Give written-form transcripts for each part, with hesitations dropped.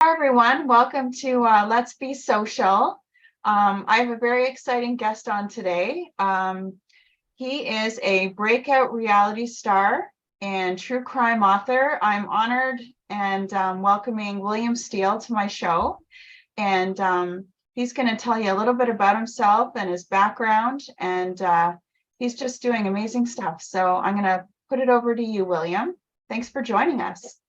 Hi, everyone. Welcome to Let's Be Social. I have a very exciting guest on today. He is a breakout reality star and true crime author. I'm honored and welcoming William Steele to my show. And he's going to tell you a little bit about himself and his background. And he's just doing amazing stuff. So I'm going to put it over to you, William. Thanks for joining us.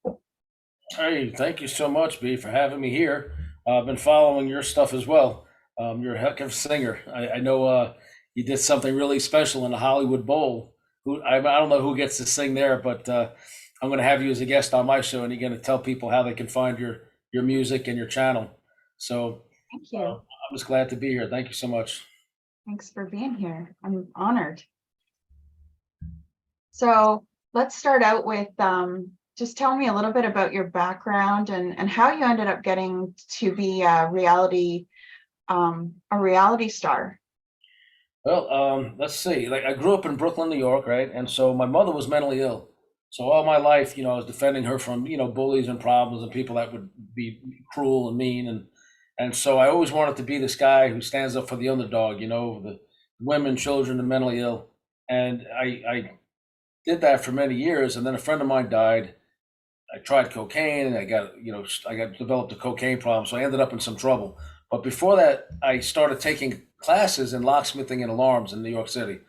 Hey, thank you so much, B, for having me here. I've been following your stuff as well. You're a heck of a singer. I know you did something really special in the Hollywood Bowl. I don't know who gets to sing there, but I'm going to have you as a guest on my show, and you're going to tell people how they can find your music and your channel. So Thank you. I'm just glad to be here. Thank you so much. Thanks for being here. I'm honored. So let's start out with just tell me a little bit about your background and how you ended up getting to be a reality star. Well, let's see. Like I grew up in Brooklyn, New York, right? And so my mother was mentally ill. So all my life, I was defending her from, bullies and problems and people that would be cruel and mean and so I always wanted to be this guy who stands up for the underdog, the women, children, the mentally ill. And I did that for many years, and then a friend of mine died. I tried cocaine and I got developed a cocaine problem. So I ended up in some trouble. But before that, I started taking classes in locksmithing and alarms in New York City.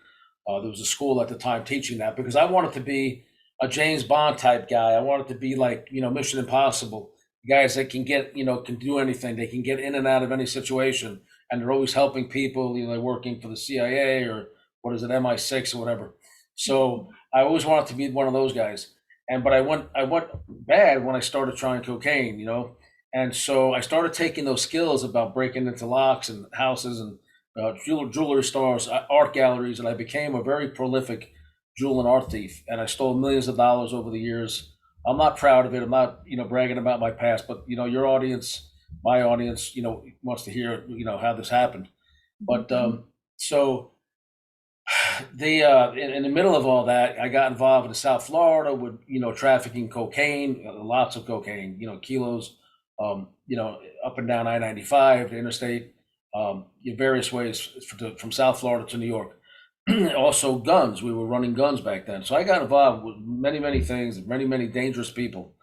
There was a school at the time teaching that because I wanted to be a James Bond type guy. I wanted to be like, Mission Impossible, guys that can get, can do anything. They can get in and out of any situation. And they're always helping people, they're working for the CIA or what is it, MI6 or whatever. So I always wanted to be one of those guys. But I went bad when I started trying cocaine, and so I started taking those skills about breaking into locks and houses and jewelry stores, art galleries, and I became a very prolific jewel and art thief. And I stole millions of dollars over the years. I'm not proud of it. I'm not, bragging about my past, but your audience, my audience, wants to hear, how this happened. But so in the middle of all that, I got involved in South Florida with trafficking cocaine, lots of cocaine, kilos, up and down I-95, the interstate, in various ways from South Florida to New York. Also, guns. We were running guns back then, so I got involved with many things, many dangerous people.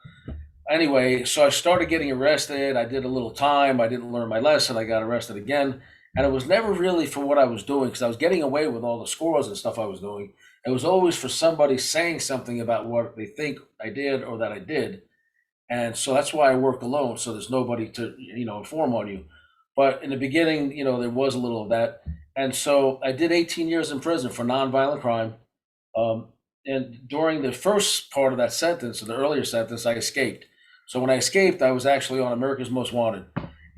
Anyway, so I started getting arrested. I did a little time. I didn't learn my lesson. I got arrested again. And it was never really for what I was doing because I was getting away with all the scores and stuff I was doing. It was always for somebody saying something about what they think I did or that I did. And so that's why I work alone. So there's nobody to, inform on you. But in the beginning, there was a little of that. And so I did 18 years in prison for nonviolent crime. Um, and during the first part of that sentence, or the earlier sentence, I escaped. So when I escaped, I was actually on America's Most Wanted.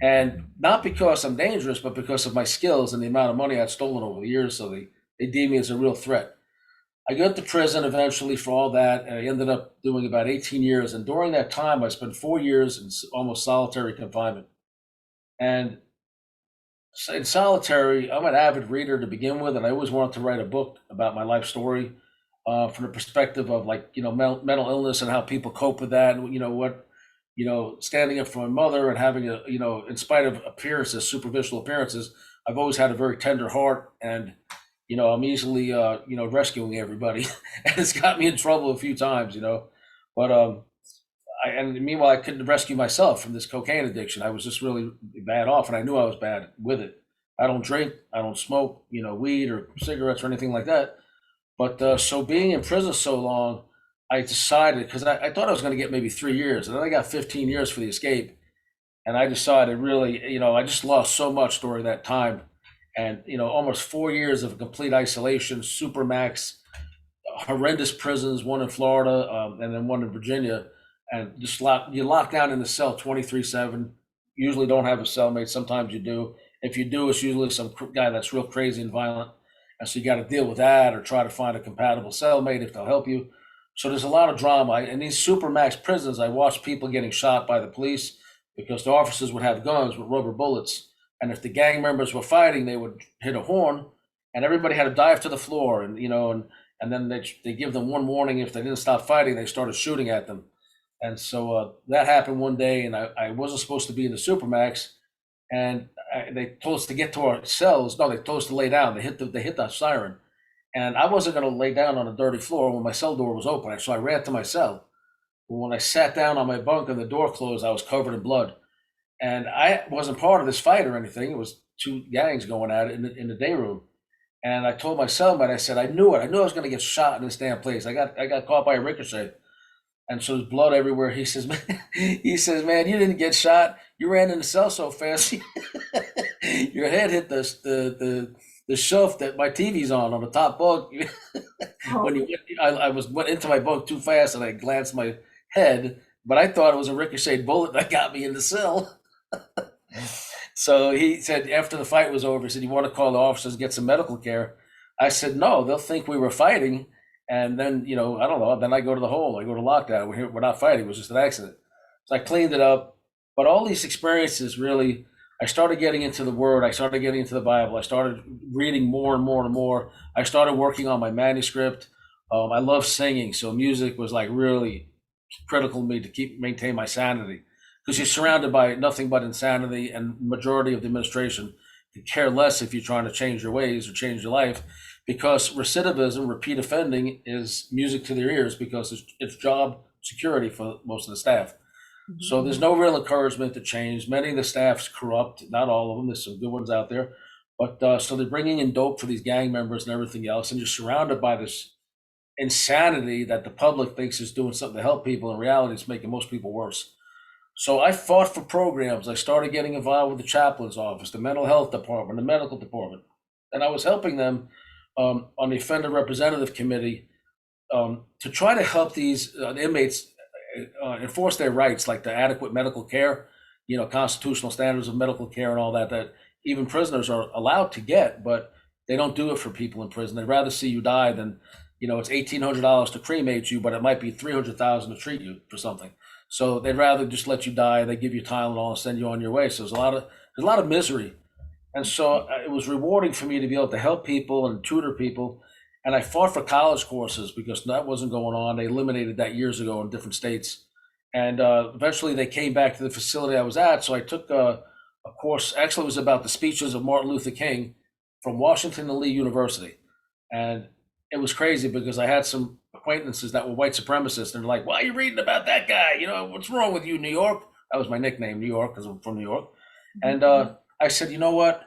And not because I'm dangerous, but because of my skills and the amount of money I'd stolen over the years. So they deemed me as a real threat. I got to prison eventually for all that. And I ended up doing about 18 years. And during that time, I spent 4 years in almost solitary confinement. And in solitary, I'm an avid reader to begin with, and I always wanted to write a book about my life story from the perspective of like mental illness and how people cope with that, and what standing up for my mother and having a in spite of appearances, superficial appearances, I've always had a very tender heart, and I'm easily rescuing everybody, and it's got me in trouble a few times, but and meanwhile, I couldn't rescue myself from this cocaine addiction. I was just really bad off, and I knew I was bad with it. I don't drink, I don't smoke, weed or cigarettes or anything like that. But so being in prison so long, I decided because I thought I was going to get maybe 3 years, and then I got 15 years for the escape. And I decided really, I just lost so much during that time, and almost 4 years of complete isolation, supermax, horrendous prisons, one in Florida, and then one in Virginia, and just you lock down in the cell 23/7. Usually don't have a cellmate. Sometimes you do. If you do, it's usually some guy that's real crazy and violent, and so you got to deal with that or try to find a compatible cellmate if they'll help you. So there's a lot of drama. In these supermax prisons, I watched people getting shot by the police because the officers would have guns with rubber bullets, and if the gang members were fighting, they would hit a horn, and everybody had to dive to the floor, and and then they give them one warning. If they didn't stop fighting, they started shooting at them. And so that happened one day, and I wasn't supposed to be in the Supermax, and they told us to get to our cells. No, they told us to lay down. They hit the siren, and I wasn't going to lay down on a dirty floor when my cell door was open. So I ran to my cell. When I sat down on my bunk and the door closed, I was covered in blood. And I wasn't part of this fight or anything. It was two gangs going at it in the day room. And I told my cellmate, I said, I knew it. I knew I was going to get shot in this damn place. I got caught by a ricochet. And so there's blood everywhere. He says, man, you didn't get shot. You ran in the cell so fast. Your head hit the shelf that my TV's on the top bunk. Oh, When you went into my bunk too fast and I glanced my head, but I thought it was a ricocheted bullet that got me in the cell. So he said after the fight was over, he said, "You want to call the officers, get some medical care?" I said, "No, they'll think we were fighting." And then, I don't know. Then I go to the hole. I go to lockdown. We're not fighting. It was just an accident. So I cleaned it up. But all these experiences really, I started getting into the Word. I started getting into the Bible. I started reading more and more and more. I started working on my manuscript. I love singing, so music was like really critical to me to maintain my sanity, because you're surrounded by nothing but insanity, and majority of the administration could care less if you're trying to change your ways or change your life, because recidivism, repeat offending, is music to their ears because it's job security for most of the staff. So there's no real encouragement to change. Many of the staff's corrupt, not all of them. There's some good ones out there, but so they're bringing in dope for these gang members and everything else, and you're surrounded by this insanity that the public thinks is doing something to help people. In reality, it's making most people worse. So I fought for programs. I started getting involved with the chaplain's office, the mental health department, the medical department, and I was helping them on the offender representative committee to try to help these inmates enforce their rights, like the adequate medical care, constitutional standards of medical care and all that, that even prisoners are allowed to get, but they don't do it for people in prison. They'd rather see you die than, it's $1,800 to cremate you, but it might be 300,000 to treat you for something. So they'd rather just let you die. They give you Tylenol and send you on your way. So there's a lot of misery, and so it was rewarding for me to be able to help people and tutor people. And I fought for college courses because that wasn't going on. They eliminated that years ago in different states. And eventually they came back to the facility I was at. So I took a course, actually, it was about the speeches of Martin Luther King from Washington and Lee University. And it was crazy because I had some acquaintances that were white supremacists. And they're like, why are you reading about that guy? What's wrong with you, New York? That was my nickname, New York, because I'm from New York. And I said, you know what?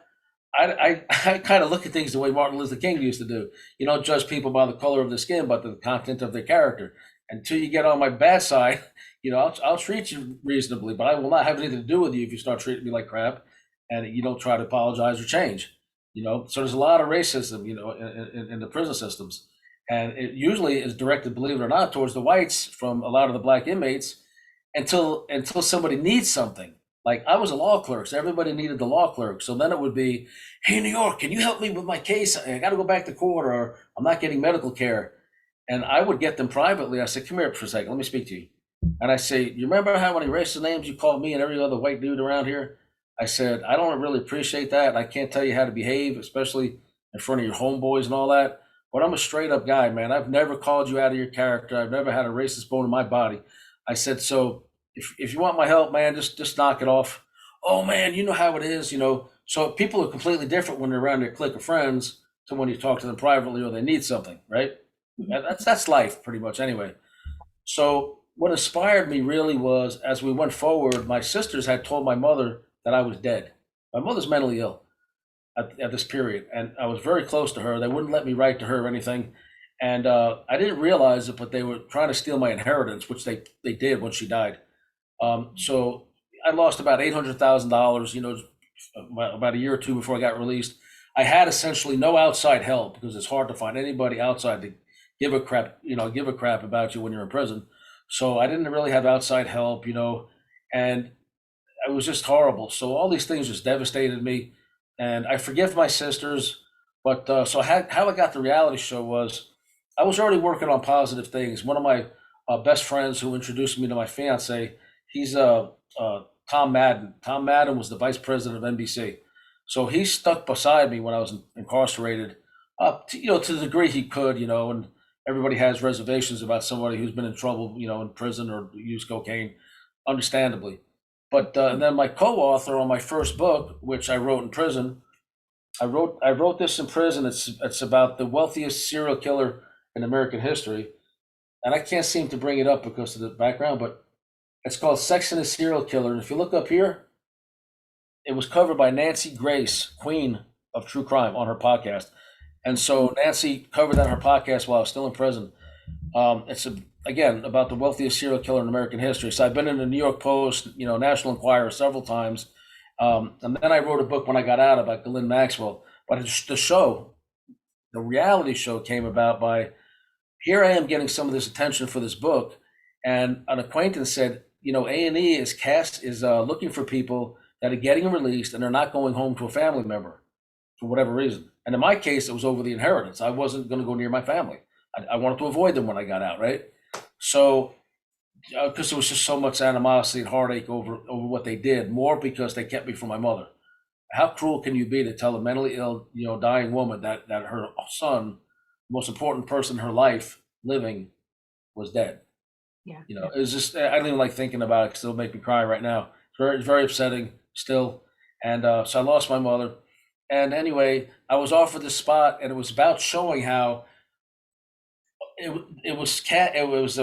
I kind of look at things the way Martin Luther King used to do. You don't judge people by the color of their skin, but the content of their character. Until you get on my bad side, I'll treat you reasonably, but I will not have anything to do with you if you start treating me like crap and you don't try to apologize or change. So there's a lot of racism, in the prison systems, and it usually is directed, believe it or not, towards the whites from a lot of the black inmates until somebody needs something. Like I was a law clerk, so everybody needed the law clerk. So then it would be, hey, New York, can you help me with my case? I got to go back to court, or I'm not getting medical care. And I would get them privately. I said, come here for a second, let me speak to you. And I say, you remember how many racist names you called me and every other white dude around here? I said, I don't really appreciate that. I can't tell you how to behave, especially in front of your homeboys and all that. But I'm a straight up guy, man. I've never called you out of your character. I've never had a racist bone in my body. I said, so if you want my help, man, just knock it off. Oh man, you know how it is, So people are completely different when they're around their clique of friends to when you talk to them privately or they need something, right? That's life pretty much anyway. So what inspired me really was, as we went forward, my sisters had told my mother that I was dead. My mother's mentally ill at this period, and I was very close to her. They wouldn't let me write to her or anything. And I didn't realize it, but they were trying to steal my inheritance, which they did when she died. So I lost about $800,000, about a year or two before I got released. I had essentially no outside help because it's hard to find anybody outside to give a crap about you when you're in prison. So I didn't really have outside help, and it was just horrible. So all these things just devastated me, and I forgive my sisters. But so how I got the reality show was I was already working on positive things. One of my best friends who introduced me to my fiance, he's Tom Madden. Tom Madden was the vice president of NBC. So he stuck beside me when I was incarcerated, to the degree he could, and everybody has reservations about somebody who's been in trouble, in prison or used cocaine, understandably. But and then my co-author on my first book, which I wrote in prison, I wrote this in prison. It's about the wealthiest serial killer in American history, and I can't seem to bring it up because of the background, but it's called Sex and a Serial Killer. And if you look up here, it was covered by Nancy Grace, Queen of True Crime, on her podcast. And so Nancy covered that on her podcast while I was still in prison. Again, about the wealthiest serial killer in American history. So I've been in the New York Post, National Enquirer several times. And then I wrote a book when I got out about Ghislaine Maxwell. But the reality show came about by, here I am getting some of this attention for this book. And an acquaintance said, A&E is looking for people that are getting released and they're not going home to a family member for whatever reason. And in my case, it was over the inheritance. I wasn't going to go near my family. I wanted to avoid them when I got out, right? So, because there was just so much animosity and heartache over what they did, more because they kept me from my mother. How cruel can you be to tell a mentally ill, dying woman that her son, most important person in her life living, was dead? Yeah. It was just, I don't even like thinking about it because it'll make me cry right now. It's very, very upsetting still. And so I lost my mother. And anyway, I was offered this spot, and it was about showing how it was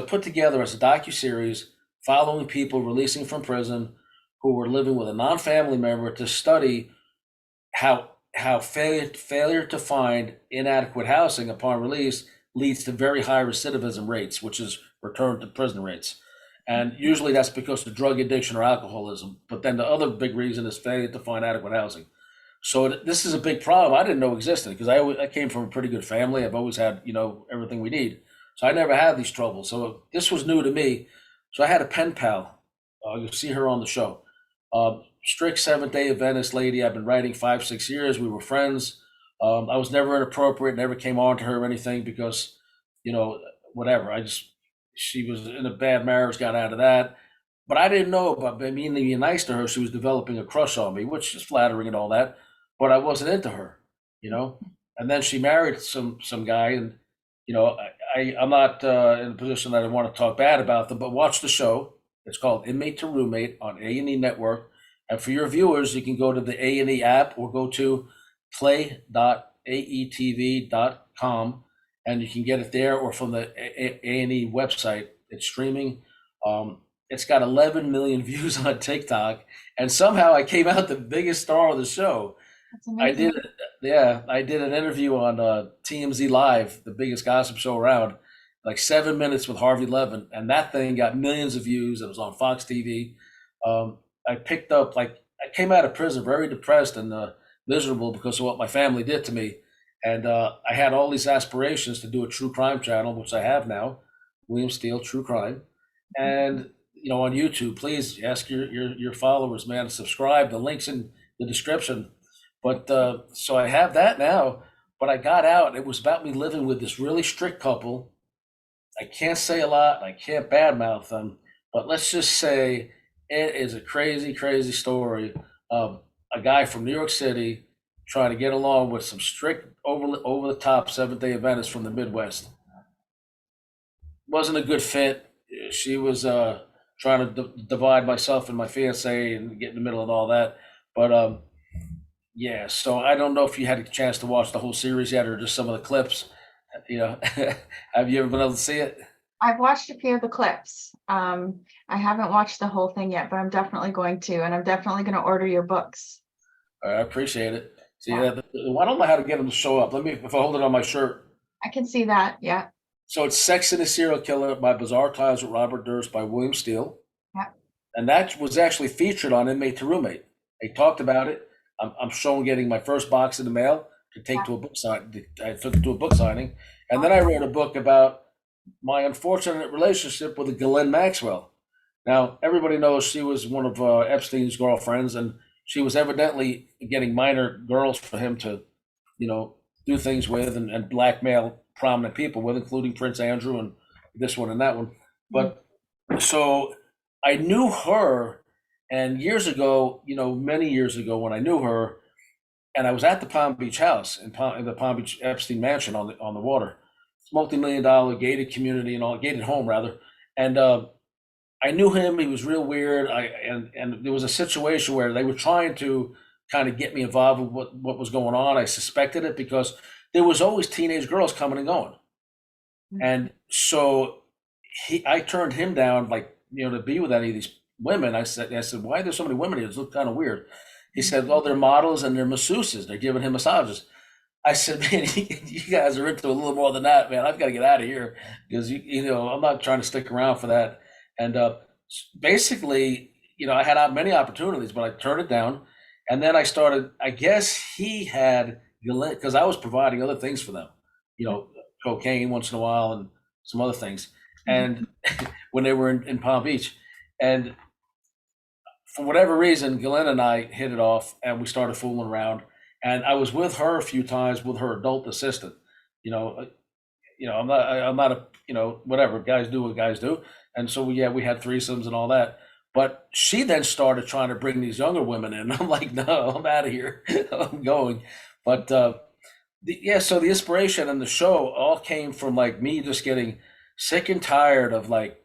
put together as a docuseries following people releasing from prison who were living with a non-family member to study how failure to find inadequate housing upon release leads to very high recidivism rates, which is return to prison rates. And usually that's because of drug addiction or alcoholism. But then the other big reason is failure to find adequate housing. So this is a big problem I didn't know existed because I came from a pretty good family. I've always had, everything we need. So I never had these troubles. So this was new to me. So I had a pen pal. You'll see her on the show. Strict Seventh-day Adventist lady. I've been writing 5-6 years. We were friends. I was never inappropriate, never came on to her or anything because, whatever. She was in a bad marriage, got out of that. But I didn't know about me being nice to her. She was developing a crush on me, which is flattering and all that. But I wasn't into her, And then she married some guy, and I'm not in a position that I want to talk bad about them. But watch the show. It's called Inmate to Roommate on A&E Network. And for your viewers, you can go to the A&E app or go to play.aetv.com, and you can get it there or from the A&E website. It's streaming. It's got 11 million views on TikTok, and somehow I came out the biggest star of the show. That's amazing. I did an interview on TMZ Live, the biggest gossip show around, like 7 minutes with Harvey Levin, and that thing got millions of views. It was on Fox TV. I picked up, I came out of prison very depressed and miserable because of what my family did to me. And I had all these aspirations to do a true crime channel, which I have now, William Steele True Crime. And, on YouTube, please ask your followers, man, to subscribe. The link's in the description. But so I have that now, but I got out. It was about me living with this really strict couple. I can't say a lot. I can't badmouth them, but let's just say it is a crazy, crazy story of a guy from New York City trying to get along with some strict, over the top Seventh-day Adventists from the Midwest. Wasn't a good fit. She was trying to divide myself and my fiance and get in the middle of all that. But yeah, so I don't know if you had a chance to watch the whole series yet or just some of the clips. Have you ever been able to see it? I've watched a few of the clips. I haven't watched the whole thing yet, but I'm definitely going to, and I'm definitely going to order your books. I appreciate it. See, I don't know how to get them to show up. If I hold it on my shirt. I can see that. Yeah. So it's Sex and a Serial Killer by Bizarre Times with Robert Durst by William Steele. Yeah. And that was actually featured on Inmate to Roommate. They talked about it. I'm showing getting my first box in the mail to take to a book sign. I took it to a book signing. And then I wrote a book about my unfortunate relationship with Ghislaine Maxwell. Now, everybody knows she was one of Epstein's girlfriends, and she was evidently getting minor girls for him to, do things with and blackmail prominent people with, including Prince Andrew and this one and that one. But so I knew her, and years ago, many years ago when I knew her, and I was at the Palm Beach house in the Palm Beach Epstein mansion on the water. multi-million-dollar gated community and all, gated home rather. And I knew him. He was real weird. And there was a situation where they were trying to kind of get me involved with what was going on. I suspected it because there was always teenage girls coming and going. And so I turned him down, like, to be with any of these women. I said, why are there so many women here? It looks kind of weird. He said, well, they're models and they're masseuses. They're giving him massages. I said, man, you guys are into a little more than that, man. I've got to get out of here because I'm not trying to stick around for that. And basically, I had many opportunities, but I turned it down. And then I started. I guess he had, because I was providing other things for them, cocaine once in a while and some other things. And when they were in Palm Beach, and for whatever reason, Ghislaine and I hit it off, and we started fooling around. And I was with her a few times with her adult assistant. I'm not whatever, guys do what guys do. And so we had threesomes and all that. But she then started trying to bring these younger women in. I'm like, no, I'm out of here. I'm going. But so the inspiration and the show all came from like me just getting sick and tired of like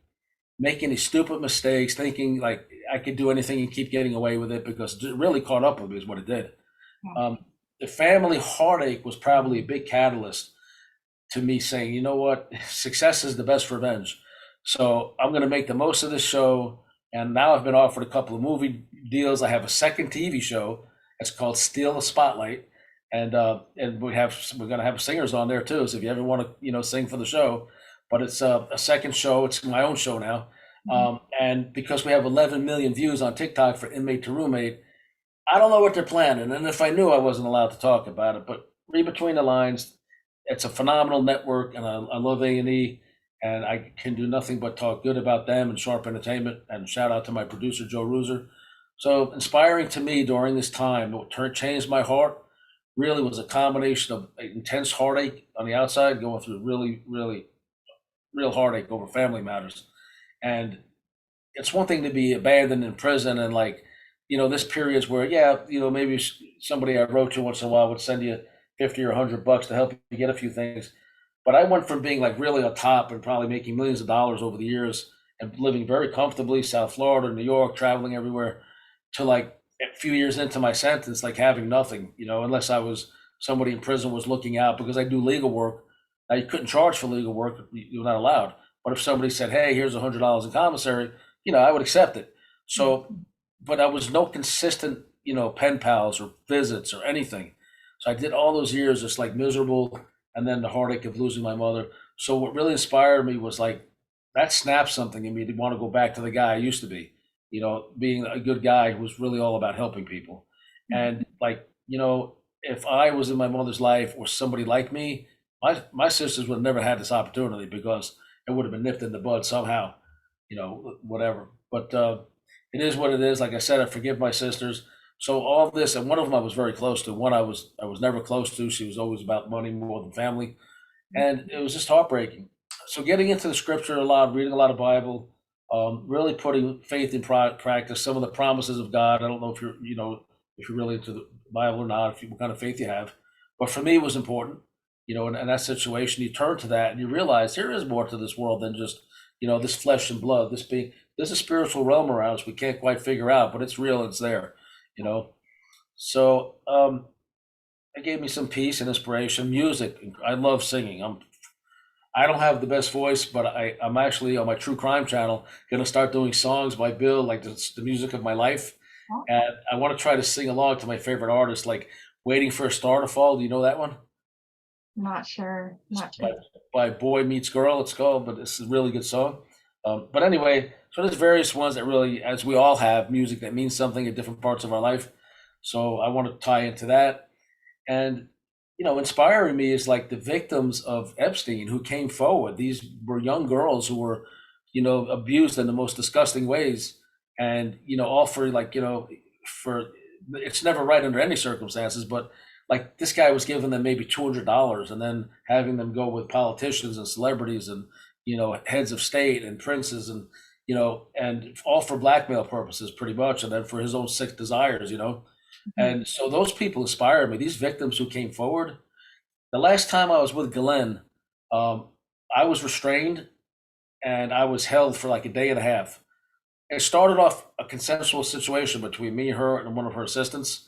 making these stupid mistakes, thinking like I could do anything and keep getting away with it, because it really caught up with me is what it did. The family heartache was probably a big catalyst to me saying, you know what, success is the best revenge. So I'm going to make the most of this show. And now I've been offered a couple of movie deals. I have a second TV show. It's called Steal the Spotlight. And we're going to have singers on there too. So if you ever want to, sing for the show, but it's a second show. It's my own show now. And because we have 11 million views on TikTok for Inmate to Roommate, I don't know what they're planning. And if I knew, I wasn't allowed to talk about it. But read between the lines. It's a phenomenal network, and I love A&E, and I can do nothing but talk good about them and Sharp Entertainment. And shout out to my producer, Joe Ruzer. So inspiring to me during this time, what changed my heart really was a combination of intense heartache on the outside, going through really, really real heartache over family matters. And it's one thing to be abandoned in prison and like, this periods where, maybe somebody I wrote to once in a while would send you 50 or $100 to help you get a few things. But I went from being like really on top and probably making millions of dollars over the years and living very comfortably, South Florida, New York, traveling everywhere, to like a few years into my sentence, like having nothing, unless somebody in prison was looking out, because I do legal work. Now you couldn't charge for legal work. You're not allowed. But if somebody said, hey, here's $100 in commissary, I would accept it. So, but I was no consistent, pen pals or visits or anything. So I did all those years just like miserable, and then the heartache of losing my mother. So what really inspired me was like, that snapped something in me to want to go back to the guy I used to be, being a good guy who was really all about helping people. And like, if I was in my mother's life or somebody like me, my sisters would have never had this opportunity, because it would have been nipped in the bud somehow, whatever. But it is what it is. Like I said, I forgive my sisters. So all this, and one of them I was very close to. One I was never close to. She was always about money more than family, and it was just heartbreaking. So getting into the scripture a lot, reading a lot of Bible, really putting faith in practice. Some of the promises of God. I don't know if if you're really into the Bible or not, what kind of faith you have, but for me it was important. In that situation, you turn to that and you realize there is more to this world than just this flesh and blood. There's a spiritual realm around us we can't quite figure out, but it's real. It's there. So it gave me some peace and inspiration. Music, I love singing. I don't have the best voice, but I'm actually on my true crime channel going to start doing songs by Bill, like the music of my life. And I want to try to sing along to my favorite artists, like Waiting for a Star to Fall. Do you know that one? Not sure. By Boy Meets Girl, it's called, but it's a really good song. But anyway, so there's various ones that really, as we all have, music that means something at different parts of our life. So I want to tie into that. And, inspiring me is like the victims of Epstein who came forward. These were young girls who were, abused in the most disgusting ways. And, all for like, for, it's never right under any circumstances, but like this guy was giving them maybe $200 and then having them go with politicians and celebrities and, heads of state and princes and, and all for blackmail purposes pretty much. And then for his own sick desires, And so those people inspired me. These victims who came forward. The last time I was with Ghislaine, I was restrained and I was held for like a day and a half. It started off a consensual situation between me, her, and one of her assistants.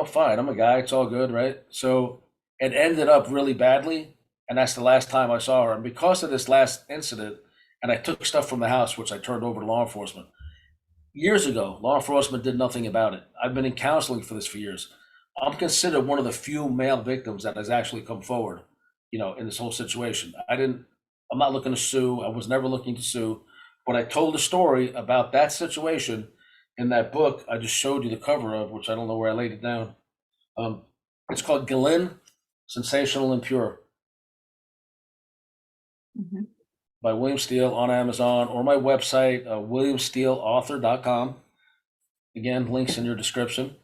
Fine, I'm a guy, it's all good, right? So it ended up really badly, and that's the last time I saw her. And because of this last incident, and I took stuff from the house, which I turned over to law enforcement. Years ago, law enforcement did nothing about it. I've been in counseling for this for years. I'm considered one of the few male victims that has actually come forward, in this whole situation. I'm not looking to sue. I was never looking to sue, but I told a story about that situation in that book I just showed you the cover of, which I don't know where I laid it down. Um, it's called Ghislaine, Sensational, Impure Mhm. by William Steele on Amazon or my website, williamsteeleauthor.com. Again, links in your description.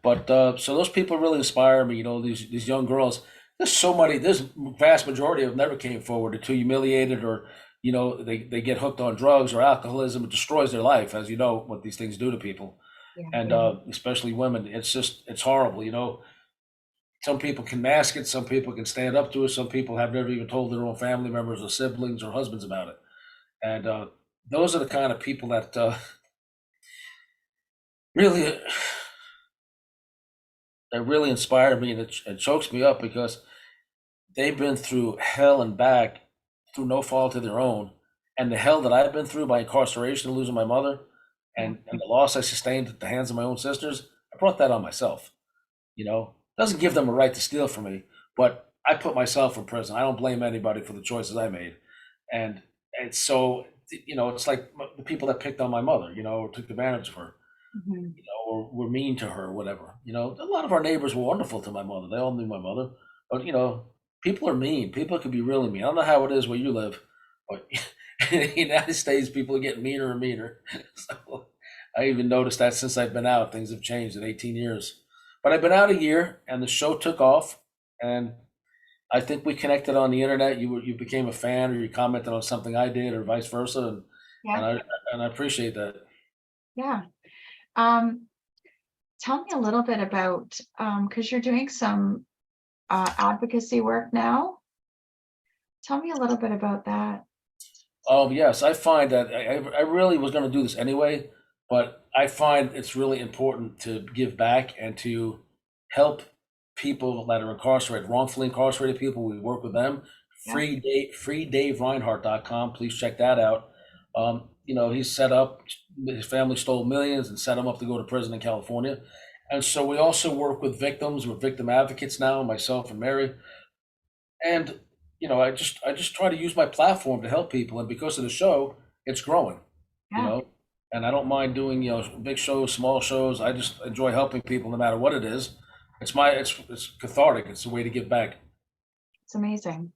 But so those people really inspire me. These young girls. There's vast majority of them never came forward. They're too humiliated, or they get hooked on drugs or alcoholism. It destroys their life, as you know what these things do to people, Yeah. and especially women. It's horrible. Some people can mask it. Some people can stand up to it. Some people have never even told their own family members or siblings or husbands about it. And those are the kind of people that really really inspire me, and it chokes me up because they've been through hell and back through no fault of their own. And the hell that I've been through by incarceration, losing my mother, Yeah. and the loss I sustained at the hands of my own sisters, I brought that on myself. Doesn't give them a right to steal from me, but I put myself in prison. I don't blame anybody for the choices I made. And it's so, it's like the people that picked on my mother, or took advantage of her, Mhm. or were mean to her, or whatever. A lot of our neighbors were wonderful to my mother. They all knew my mother, but people are mean. People can be really mean. I don't know how it is where you live, but in the United States, people are getting meaner and meaner. So I even noticed that since I've been out, things have changed in 18 years. But I've been out a year, and the show took off, and I think we connected on the internet. You became a fan, or you commented on something I did, or vice versa, and Yeah. I appreciate that. Yeah. Um, Tell me a little bit about, because you're doing some advocacy work now. Tell me a little bit about that. Oh, yes, I find that I really was going to do this anyway, but I find it's really important to give back and to help people that are incarcerated, wrongfully incarcerated people. We work with them. Yeah. FreeDaveReinhardt.com. Please check that out. He's set up, his family stole millions and set him up to go to prison in California. And so we also work with victims. We're victim advocates now, myself and Mary. And I just try to use my platform to help people, and because of the show, it's growing. You Yeah. know, and I don't mind doing big shows, small shows. I just enjoy helping people, no matter what it is. It's cathartic. It's a way to give back. It's amazing.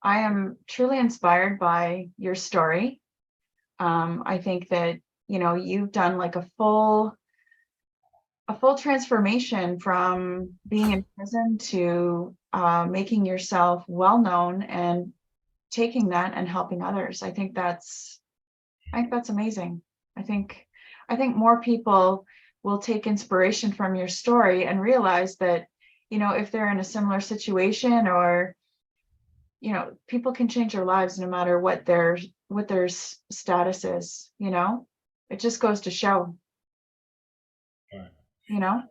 I am truly inspired by your story. I think that, you've done like a full transformation from being in prison to making yourself well known and taking that and helping others. I think that's amazing. I think I think more people will take inspiration from your story and realize that, if they're in a similar situation, or people can change their lives no matter what their status is. It just goes to show. Right. You know.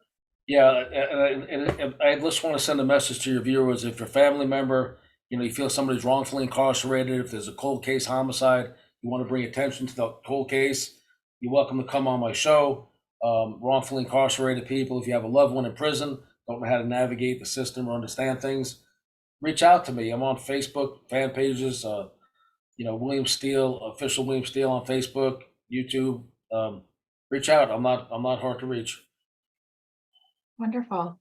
Yeah, and I just want to send a message to your viewers. If your family member, you feel somebody's wrongfully incarcerated, if there's a cold case homicide, you want to bring attention to the cold case, you're welcome to come on my show. Wrongfully incarcerated people, if you have a loved one in prison, don't know how to navigate the system or understand things, reach out to me. I'm on Facebook fan pages. William Steele, official William Steele on Facebook, YouTube. Reach out. I'm not hard to reach. Wonderful.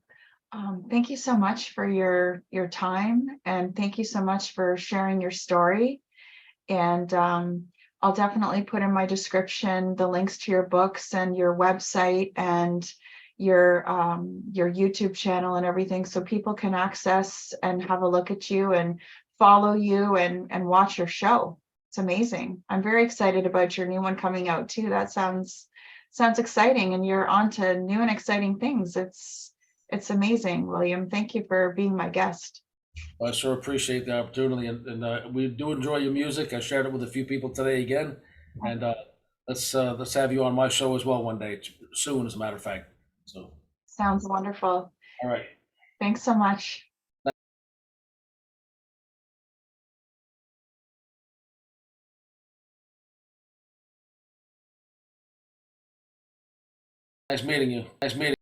Thank you so much for your time, and thank you so much for sharing your story. And I'll definitely put in my description the links to your books and your website and your YouTube channel and everything, so people can access and have a look at you and follow you and watch your show. It's amazing. I'm very excited about your new one coming out too. That sounds exciting, and you're on to new and exciting things. It's amazing, William. Thank you for being my guest. I sure appreciate the opportunity, and we do enjoy your music. I shared it with a few people today again, and let's have you on my show as well one day soon, as a matter of fact. So, Sounds wonderful. all right. Thanks so much. Nice meeting you. Nice meeting.